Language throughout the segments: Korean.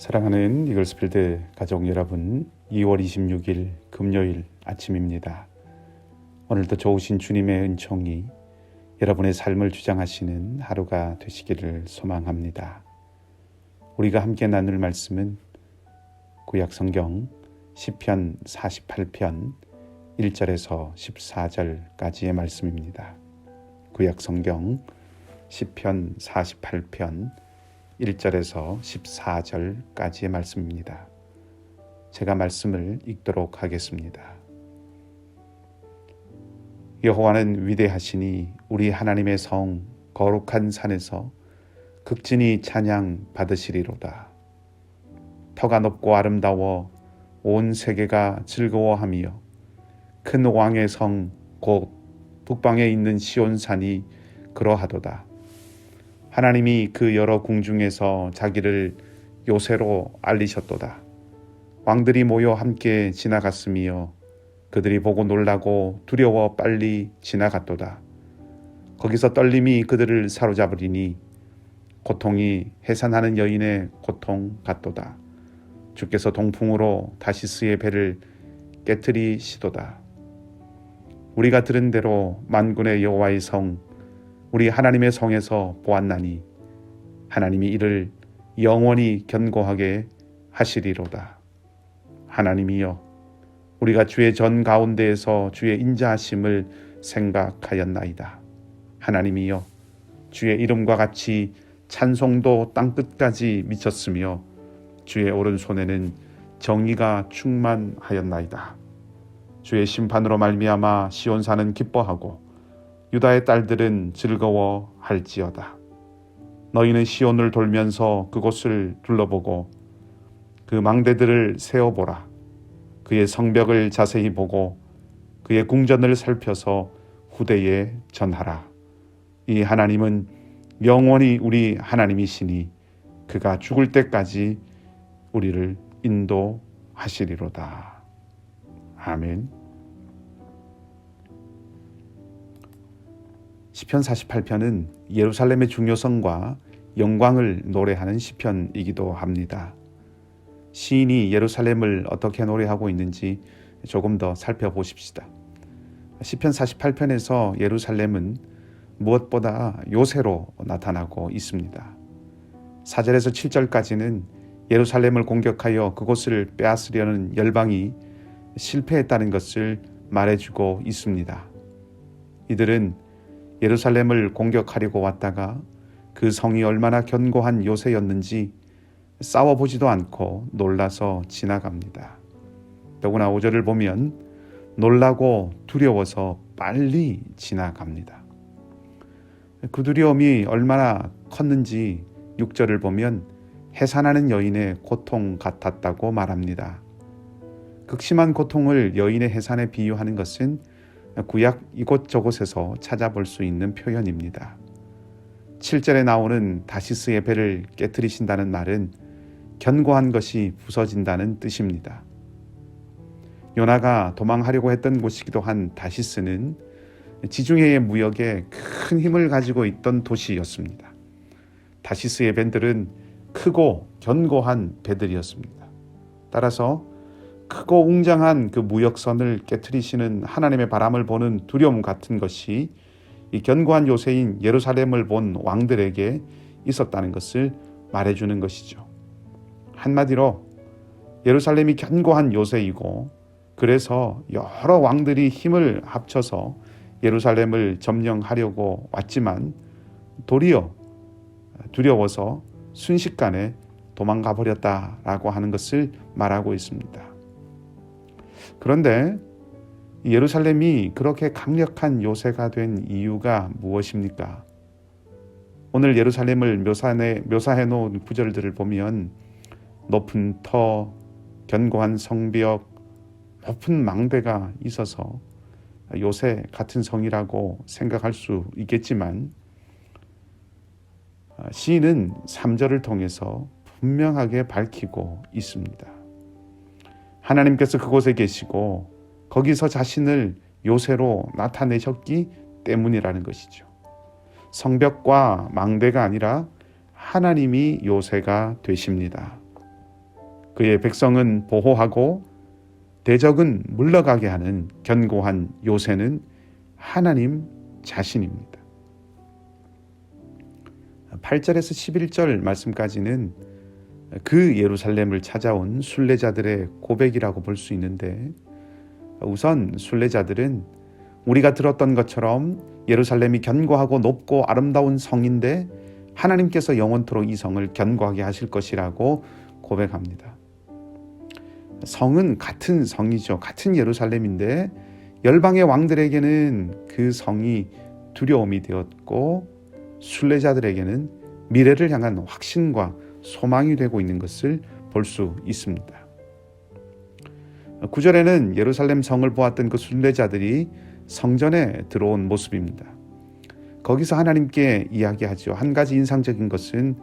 사랑하는 이글스필드 가족 여러분, 2월 26일 금요일 아침입니다. 오늘도 좋으신 주님의 은총이 여러분의 삶을 주장하시는 하루가 되시기를 소망합니다. 우리가 함께 나눌 말씀은 구약성경 시편 48편 1절에서 14절까지의 말씀입니다. 구약성경 시편 48편 1절에서 14절까지의 말씀입니다. 제가 말씀을 읽도록 하겠습니다. 여호와는 위대하시니 우리 하나님의 성 거룩한 산에서 극진히 찬양 받으시리로다. 터가 높고 아름다워 온 세계가 즐거워하며 큰 왕의 성 곧 북방에 있는 시온산이 그러하도다. 하나님이 그 여러 궁중에서 자기를 요새로 알리셨도다. 왕들이 모여 함께 지나갔으며 그들이 보고 놀라고 두려워 빨리 지나갔도다. 거기서 떨림이 그들을 사로잡으리니 고통이 해산하는 여인의 고통 같도다. 주께서 동풍으로 다시스의 배를 깨트리시도다. 우리가 들은 대로 만군의 여호와의 성 우리 하나님의 성에서 보았나니 하나님이 이를 영원히 견고하게 하시리로다. 하나님이여, 우리가 주의 전 가운데에서 주의 인자하심을 생각하였나이다. 하나님이여, 주의 이름과 같이 찬송도 땅끝까지 미쳤으며 주의 오른손에는 정의가 충만하였나이다. 주의 심판으로 말미암아 시온산은 기뻐하고 유다의 딸들은 즐거워할지어다. 너희는 시온을 돌면서 그곳을 둘러보고 그 망대들을 세어보라. 그의 성벽을 자세히 보고 그의 궁전을 살펴서 후대에 전하라. 이 하나님은 영원히 우리 하나님이시니 그가 죽을 때까지 우리를 인도하시리로다. 아멘. 시편 48편은 예루살렘의 중요성과 영광을 노래하는 시편이기도 합니다. 시인이 예루살렘을 어떻게 노래하고 있는지 조금 더 살펴보십시다. 시편 48편에서 예루살렘은 무엇보다 요새로 나타나고 있습니다. 4절에서 7절까지는 예루살렘을 공격하여 그곳을 빼앗으려는 열방이 실패했다는 것을 말해주고 있습니다. 이들은 예루살렘을 공격하려고 왔다가 그 성이 얼마나 견고한 요새였는지 싸워보지도 않고 놀라서 지나갑니다. 더구나 5절을 보면 놀라고 두려워서 빨리 지나갑니다. 그 두려움이 얼마나 컸는지 6절을 보면 해산하는 여인의 고통 같았다고 말합니다. 극심한 고통을 여인의 해산에 비유하는 것은 구약 이곳저곳에서 찾아볼 수 있는 표현입니다. 7절에 나오는 다시스의 배를 깨트리신다는 말은 견고한 것이 부서진다는 뜻입니다. 요나가 도망하려고 했던 곳이기도 한 다시스는 지중해의 무역에 큰 힘을 가지고 있던 도시였습니다. 다시스의 배들은 크고 견고한 배들이었습니다. 따라서 크고 웅장한 그 무역선을 깨트리시는 하나님의 바람을 보는 두려움 같은 것이 이 견고한 요새인 예루살렘을 본 왕들에게 있었다는 것을 말해주는 것이죠. 한마디로 예루살렘이 견고한 요새이고 그래서 여러 왕들이 힘을 합쳐서 예루살렘을 점령하려고 왔지만 도리어 두려워서 순식간에 도망가 버렸다라고 하는 것을 말하고 있습니다. 그런데 예루살렘이 그렇게 강력한 요새가 된 이유가 무엇입니까? 오늘 예루살렘을 묘사해 놓은 구절들을 보면 높은 터, 견고한 성벽, 높은 망대가 있어서 요새 같은 성이라고 생각할 수 있겠지만 시인은 3절을 통해서 분명하게 밝히고 있습니다. 하나님께서 그곳에 계시고 거기서 자신을 요새로 나타내셨기 때문이라는 것이죠. 성벽과 망대가 아니라 하나님이 요새가 되십니다. 그의 백성은 보호하고 대적은 물러가게 하는 견고한 요새는 하나님 자신입니다. 8절에서 11절 말씀까지는 그 예루살렘을 찾아온 순례자들의 고백이라고 볼 수 있는데, 우선 순례자들은 우리가 들었던 것처럼 예루살렘이 견고하고 높고 아름다운 성인데 하나님께서 영원토록 이 성을 견고하게 하실 것이라고 고백합니다. 성은 같은 성이죠. 같은 예루살렘인데 열방의 왕들에게는 그 성이 두려움이 되었고 순례자들에게는 미래를 향한 확신과 소망이 되고 있는 것을 볼 수 있습니다. 9절에는 예루살렘 성을 보았던 그 순례자들이 성전에 들어온 모습입니다. 거기서 하나님께 이야기하죠. 한 가지 인상적인 것은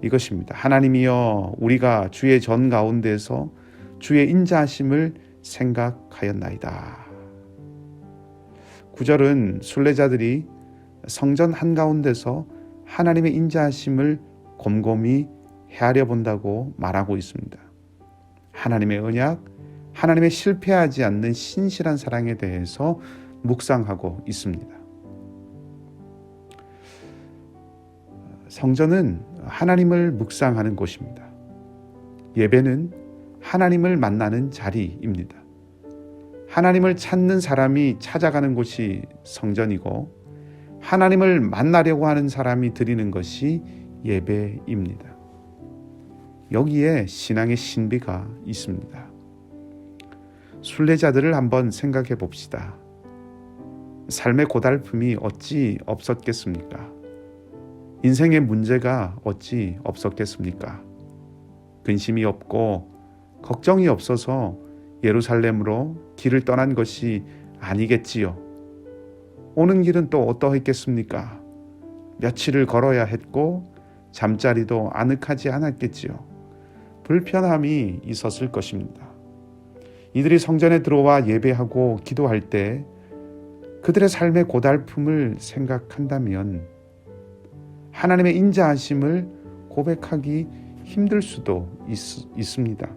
이것입니다. 하나님이여, 우리가 주의 전 가운데서 주의 인자하심을 생각하였나이다. 9절은 순례자들이 성전 한가운데서 하나님의 인자하심을 곰곰이 헤아려 본다고 말하고 있습니다. 하나님의 언약, 하나님의 실패하지 않는 신실한 사랑에 대해서 묵상하고 있습니다. 성전은 하나님을 묵상하는 곳입니다. 예배는 하나님을 만나는 자리입니다. 하나님을 찾는 사람이 찾아가는 곳이 성전이고 하나님을 만나려고 하는 사람이 드리는 것이 예배입니다. 여기에 신앙의 신비가 있습니다. 순례자들을 한번 생각해 봅시다. 삶의 고달픔이 어찌 없었겠습니까? 인생의 문제가 어찌 없었겠습니까? 근심이 없고 걱정이 없어서 예루살렘으로 길을 떠난 것이 아니겠지요. 오는 길은 또 어떠했겠습니까? 며칠을 걸어야 했고 잠자리도 아늑하지 않았겠지요. 불편함이 있었을 것입니다. 이들이 성전에 들어와 예배하고 기도할 때 그들의 삶의 고달픔을 생각한다면 하나님의 인자하심을 고백하기 힘들 수도 있습니다.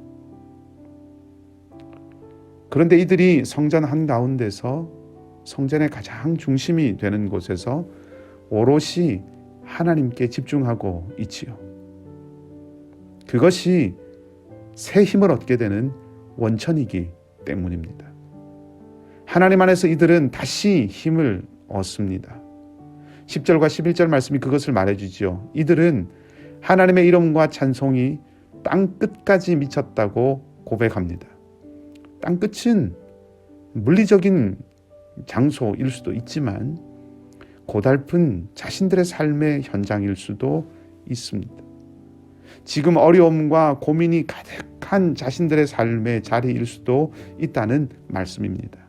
그런데 이들이 성전 한가운데서 성전의 가장 중심이 되는 곳에서 오롯이 하나님께 집중하고 있지요. 그것이 새 힘을 얻게 되는 원천이기 때문입니다. 하나님 안에서 이들은 다시 힘을 얻습니다. 10절과 11절 말씀이 그것을 말해주지요. 이들은 하나님의 이름과 찬송이 땅 끝까지 미쳤다고 고백합니다. 땅 끝은 물리적인 장소일 수도 있지만 고달픈 자신들의 삶의 현장일 수도 있습니다. 지금 어려움과 고민이 가득한 자신들의 삶의 자리일 수도 있다는 말씀입니다.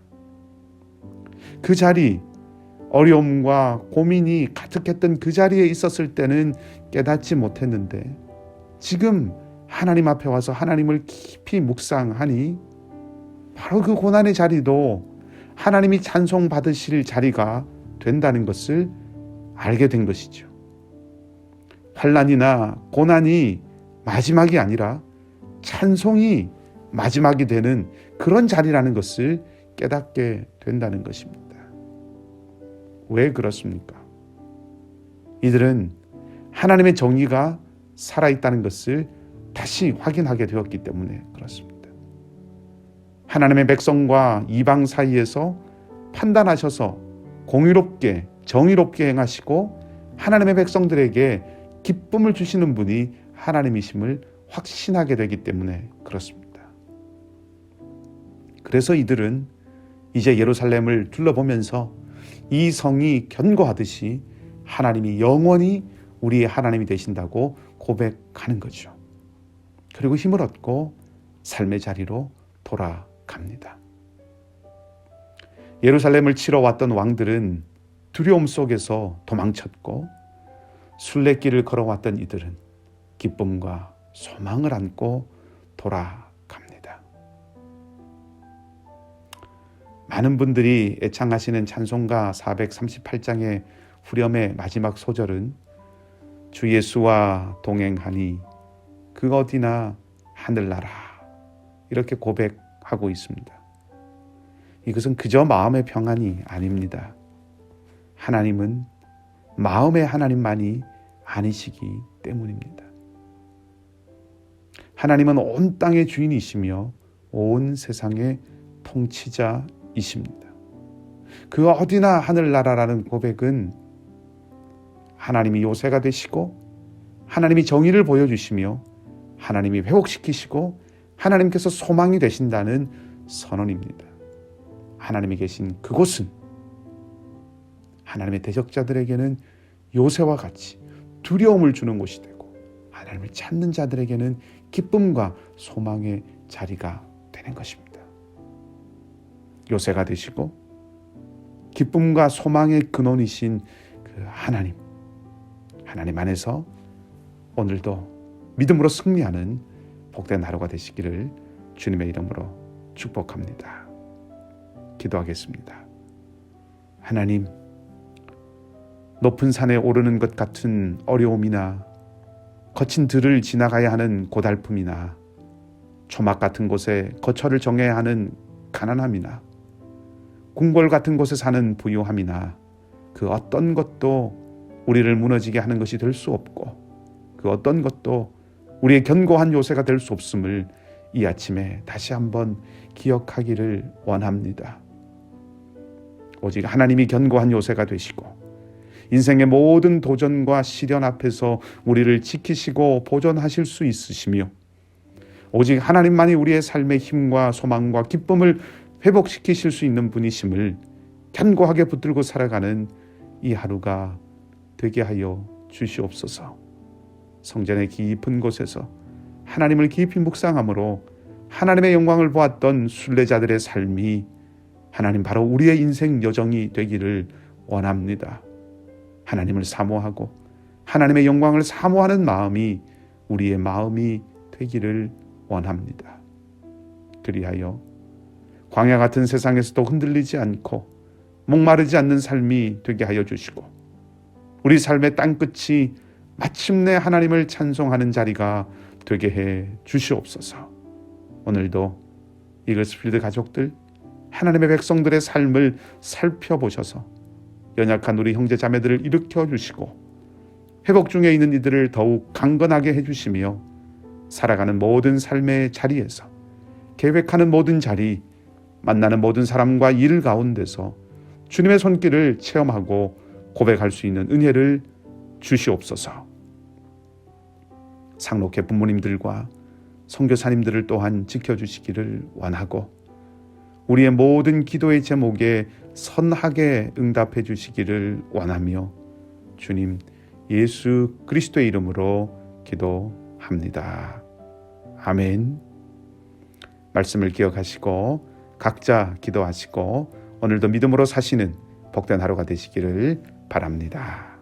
그 자리, 어려움과 고민이 가득했던 그 자리에 있었을 때는 깨닫지 못했는데 지금 하나님 앞에 와서 하나님을 깊이 묵상하니 바로 그 고난의 자리도 하나님이 찬송 받으실 자리가 된다는 것을 알게 된 것이죠. 환난이나 고난이 마지막이 아니라 찬송이 마지막이 되는 그런 자리라는 것을 깨닫게 된다는 것입니다. 왜 그렇습니까? 이들은 하나님의 정의가 살아있다는 것을 다시 확인하게 되었기 때문에 그렇습니다. 하나님의 백성과 이방 사이에서 판단하셔서 공의롭게 정의롭게 행하시고 하나님의 백성들에게 기쁨을 주시는 분이 하나님이심을 확신하게 되기 때문에 그렇습니다. 그래서 이들은 이제 예루살렘을 둘러보면서 이 성이 견고하듯이 하나님이 영원히 우리의 하나님이 되신다고 고백하는 거죠. 그리고 힘을 얻고 삶의 자리로 돌아갑니다. 예루살렘을 치러 왔던 왕들은 두려움 속에서 도망쳤고 순례길을 걸어왔던 이들은 기쁨과 소망을 안고 돌아갑니다. 많은 분들이 애창하시는 찬송가 438장의 후렴의 마지막 소절은 주 예수와 동행하니 그 어디나 하늘나라 이렇게 고백하고 있습니다. 이것은 그저 마음의 평안이 아닙니다. 하나님은 마음의 하나님만이 아니시기 때문입니다. 하나님은 온 땅의 주인이시며 온 세상의 통치자이십니다. 그 어디나 하늘나라라는 고백은 하나님이 요새가 되시고 하나님이 정의를 보여주시며 하나님이 회복시키시고 하나님께서 소망이 되신다는 선언입니다. 하나님이 계신 그곳은 하나님의 대적자들에게는 요새와 같이 두려움을 주는 곳이 되고 하나님을 찾는 자들에게는 기쁨과 소망의 자리가 되는 것입니다. 요새가 되시고 기쁨과 소망의 근원이신 그 하나님 안에서 오늘도 믿음으로 승리하는 복된 하루가 되시기를 주님의 이름으로 축복합니다. 기도하겠습니다. 하나님, 높은 산에 오르는 것 같은 어려움이나 거친 들을 지나가야 하는 고달픔이나 초막 같은 곳에 거처를 정해야 하는 가난함이나 궁궐 같은 곳에 사는 부유함이나 그 어떤 것도 우리를 무너지게 하는 것이 될 수 없고 그 어떤 것도 우리의 견고한 요새가 될 수 없음을 이 아침에 다시 한번 기억하기를 원합니다. 오직 하나님이 견고한 요새가 되시고 인생의 모든 도전과 시련 앞에서 우리를 지키시고 보존하실 수 있으시며 오직 하나님만이 우리의 삶의 힘과 소망과 기쁨을 회복시키실 수 있는 분이심을 견고하게 붙들고 살아가는 이 하루가 되게 하여 주시옵소서. 성전의 깊은 곳에서 하나님을 깊이 묵상함으로 하나님의 영광을 보았던 순례자들의 삶이 하나님 바로 우리의 인생 여정이 되기를 원합니다. 하나님을 사모하고 하나님의 영광을 사모하는 마음이 우리의 마음이 되기를 원합니다. 그리하여 광야 같은 세상에서도 흔들리지 않고 목마르지 않는 삶이 되게 하여 주시고 우리 삶의 땅끝이 마침내 하나님을 찬송하는 자리가 되게 해 주시옵소서. 오늘도 이글스필드 가족들, 하나님의 백성들의 삶을 살펴보셔서 연약한 우리 형제 자매들을 일으켜 주시고 회복 중에 있는 이들을 더욱 강건하게 해주시며 살아가는 모든 삶의 자리에서 계획하는 모든 자리, 만나는 모든 사람과 일 가운데서 주님의 손길을 체험하고 고백할 수 있는 은혜를 주시옵소서. 상록회 부모님들과 선교사님들을 또한 지켜주시기를 원하고 우리의 모든 기도의 제목에 선하게 응답해 주시기를 원하며 주님 예수 그리스도의 이름으로 기도합니다. 아멘. 말씀을 기억하시고 각자 기도하시고 오늘도 믿음으로 사시는 복된 하루가 되시기를 바랍니다.